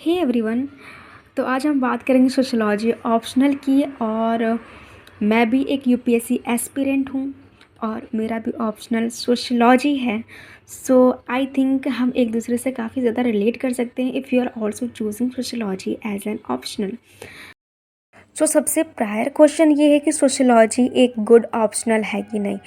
Hey everyone. तो आज हम बात करेंगे सोशोलॉजी ऑप्शनल की। और मैं भी एक यूपीएससी एस्पिरेंट हूँ और मेरा भी ऑप्शनल सोशोलॉजी है। सो आई थिंक हम एक दूसरे से काफ़ी ज़्यादा रिलेट कर सकते हैं if you are also choosing sociology as an optional. So सबसे प्रायर क्वेश्चन ये है कि सोशोलॉजी एक गुड ऑप्शनल है कि नहीं।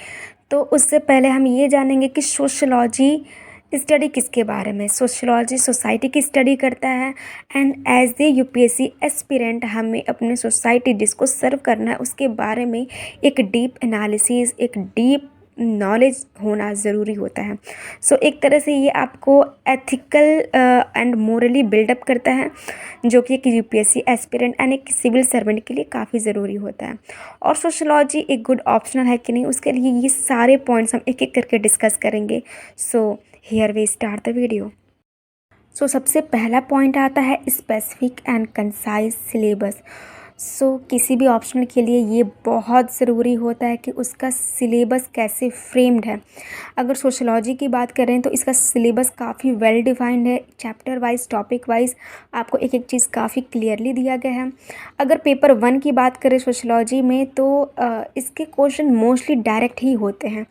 तो उससे पहले हम ये जानेंगे कि सोशोलॉजी स्टडी किसके बारे में। सोशोलॉजी सोसाइटी की स्टडी करता है and as a UPSC aspirant हमें अपने सोसाइटी जिसको सर्व करना है उसके बारे में एक डीप एनालिसिस, एक डीप नॉलेज होना ज़रूरी होता है। सो एक तरह से ये आपको एथिकल एंड मोरली बिल्डअप करता है, जो कि एक यूपीएससी एस्पिरेंट एंड एक सिविल सर्वेंट के लिए काफ़ी ज़रूरी होता है। और सोशोलॉजी एक गुड ऑप्शनल है कि नहीं, उसके लिए ये सारे पॉइंट्स हम एक एक करके डिस्कस करेंगे। So here we start the video. So सबसे पहला पॉइंट आता है स्पेसिफिक एंड कंसाइज सिलेबस। किसी भी ऑप्शनल के लिए ये बहुत ज़रूरी होता है कि उसका सिलेबस कैसे फ्रेम्ड है। अगर सोशोलॉजी की बात करें तो इसका सिलेबस काफ़ी वेल डिफाइंड है, चैप्टर वाइज, टॉपिक वाइज आपको एक एक चीज़ काफ़ी क्लियरली दिया गया है। अगर पेपर 1 की बात करें सोशोलॉजी में तो इसके क्वेश्चन मोस्टली डायरेक्ट ही होते हैं।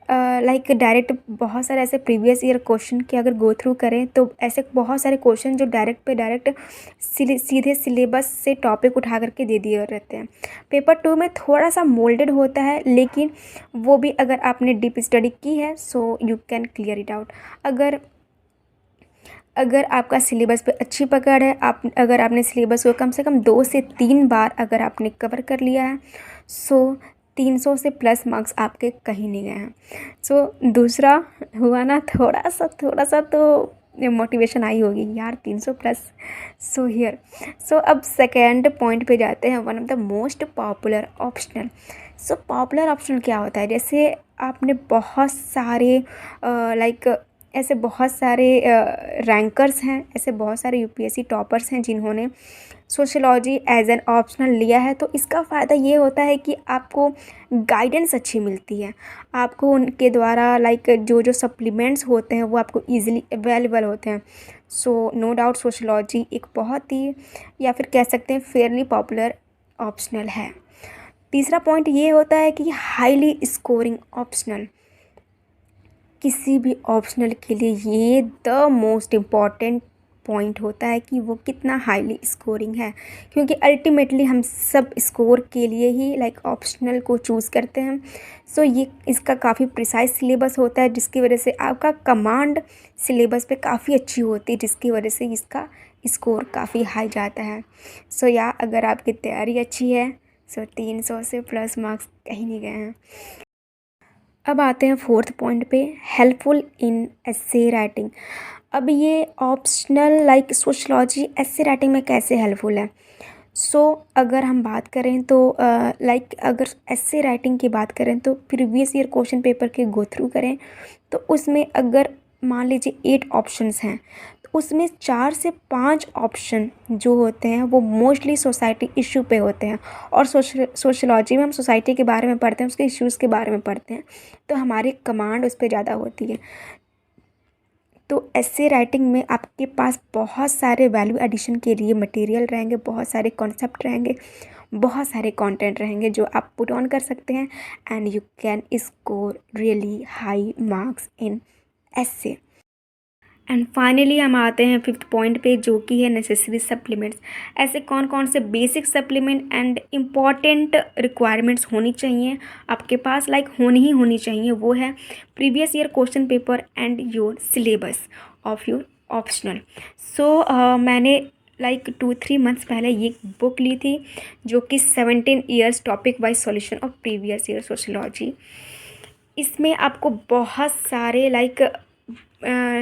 लाइक डायरेक्ट बहुत सारे ऐसे प्रीवियस ईयर क्वेश्चन के अगर गो थ्रू करें तो ऐसे बहुत सारे क्वेश्चन जो डायरेक्ट पे डायरेक्ट सीधे सिलेबस से टॉपिक उठा करके दे दिए रहते हैं। पेपर 2 में थोड़ा सा मोल्डेड होता है, लेकिन वो भी अगर आपने डीप स्टडी की है so you can clear it out. अगर आपका सिलेबस पे अच्छी पकड़ है, अगर आपने सिलेबस को कम से कम 2 से 3 बार अगर आपने कवर कर लिया है सो 300 से प्लस मार्क्स आपके कहीं नहीं गए हैं। दूसरा हुआ ना, थोड़ा सा तो मोटिवेशन आई होगी यार, 300 प्लस। अब सेकेंड पॉइंट पे जाते हैं, one of the most popular optional. Popular optional क्या होता है? जैसे आपने बहुत सारे ऐसे बहुत सारे रैंकर्स हैं, ऐसे बहुत सारे यूपीएससी टॉपर्स हैं जिन्होंने सोशोलॉजी एज एन ऑप्शनल लिया है। तो इसका फ़ायदा ये होता है कि आपको गाइडेंस अच्छी मिलती है, आपको उनके द्वारा जो सप्लीमेंट्स होते हैं वो आपको ईजिली अवेलेबल होते हैं। नो डाउट सोशोलॉजी एक बहुत ही, या फिर कह सकते हैं फेयरली पॉपुलर ऑप्शनल है। तीसरा पॉइंट ये होता है कि हाईली स्कोरिंग ऑप्शनल। किसी भी ऑप्शनल के लिए ये द मोस्ट इम्पॉर्टेंट पॉइंट होता है कि वो कितना हाईली स्कोरिंग है, क्योंकि अल्टीमेटली हम सब स्कोर के लिए ही ऑप्शनल को चूज़ करते हैं। ये इसका काफ़ी प्रिसाइज सिलेबस होता है, जिसकी वजह से आपका कमांड सिलेबस पे काफ़ी अच्छी होती है, जिसकी वजह से इसका स्कोर काफ़ी हाई जाता है। अगर आपकी तैयारी अच्छी है 300 से प्लस मार्क्स कहीं नहीं गए हैं। अब आते हैं फोर्थ पॉइंट पे, हेल्पफुल इन एस्से राइटिंग। अब ये ऑप्शनल सोशोलॉजी एस्से राइटिंग में कैसे हेल्पफुल है? अगर हम बात करें तो अगर एस्से राइटिंग की बात करें तो प्रीवियस ईयर क्वेश्चन पेपर के गो थ्रू करें तो उसमें अगर मान लीजिए 8 ऑप्शंस हैं तो उसमें 4 से 5 ऑप्शन जो होते हैं वो मोस्टली सोसाइटी इशू पे होते हैं। और सोशोलॉजी में हम सोसाइटी के बारे में पढ़ते हैं, उसके इश्यूज़ के बारे में पढ़ते हैं, तो हमारी कमांड उस पर ज़्यादा होती है। तो एस्से राइटिंग में आपके पास बहुत सारे वैल्यू एडिशन के लिए मटेरियल रहेंगे, बहुत सारे कॉन्सेप्ट रहेंगे, बहुत सारे कंटेंट रहेंगे जो आप पुट ऑन कर सकते हैं and you can score really high marks in essay. And finally हम आते हैं फिफ्थ पॉइंट पे, जो कि है नेसेसरी सप्लीमेंट्स। ऐसे कौन कौन से basic supplement and important requirements होनी चाहिए आपके पास, होनी चाहिए, वो है previous year question paper and your syllabus of your optional. मैंने 2-3 मंथ्स पहले ये बुक ली थी, जो कि 17 years topic wise solution of previous year sociology. इसमें आपको बहुत सारे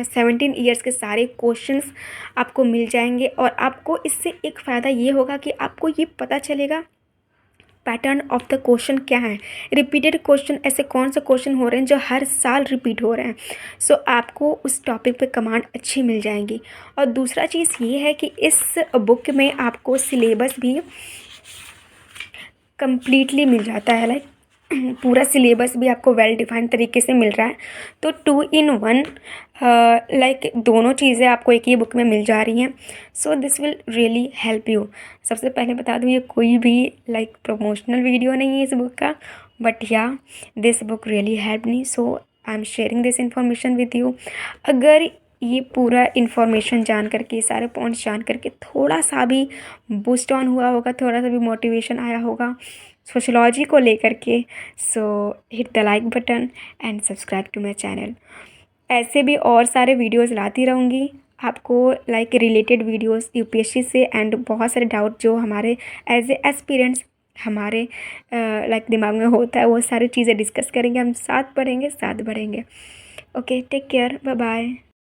17 ईयर्स के सारे क्वेश्चंस आपको मिल जाएंगे। और आपको इससे एक फ़ायदा ये होगा कि आपको ये पता चलेगा पैटर्न ऑफ द क्वेश्चन क्या है, रिपीटेड क्वेश्चन, ऐसे कौन से क्वेश्चन हो रहे हैं जो हर साल रिपीट हो रहे हैं। आपको उस टॉपिक पे कमांड अच्छी मिल जाएंगी। और दूसरा चीज़ ये है कि इस बुक में आपको सिलेबस भी कम्प्लीटली मिल जाता है, पूरा सिलेबस भी आपको वेल डिफाइंड तरीके से मिल रहा है। तो 2 in 1 लाइक दोनों चीज़ें आपको एक ही बुक में मिल जा रही हैं। So this will really help you. सबसे पहले बता दूँ, ये कोई भी लाइक प्रमोशनल वीडियो नहीं है इस बुक का, बट या this book really help me, so I am sharing this information with you. अगर ये पूरा इन्फॉर्मेशन जान करके, सारे पॉइंट्स जान करके थोड़ा सा भी बूस्ट ऑन हुआ होगा, थोड़ा सा भी मोटिवेशन आया होगा सोशोलॉजी को लेकर के, so hit the like button and subscribe to my channel. ऐसे भी और सारे वीडियोस लाती रहूँगी आपको, लाइक रिलेटेड वीडियोस यूपीएससी से, एंड बहुत सारे डाउट जो हमारे एज ए एस्पिरेंट्स हमारे लाइक दिमाग में होता है, वो सारी चीज़ें डिस्कस करेंगे, हम साथ पढ़ेंगे, साथ बढ़ेंगे। Okay, take care, bye bye.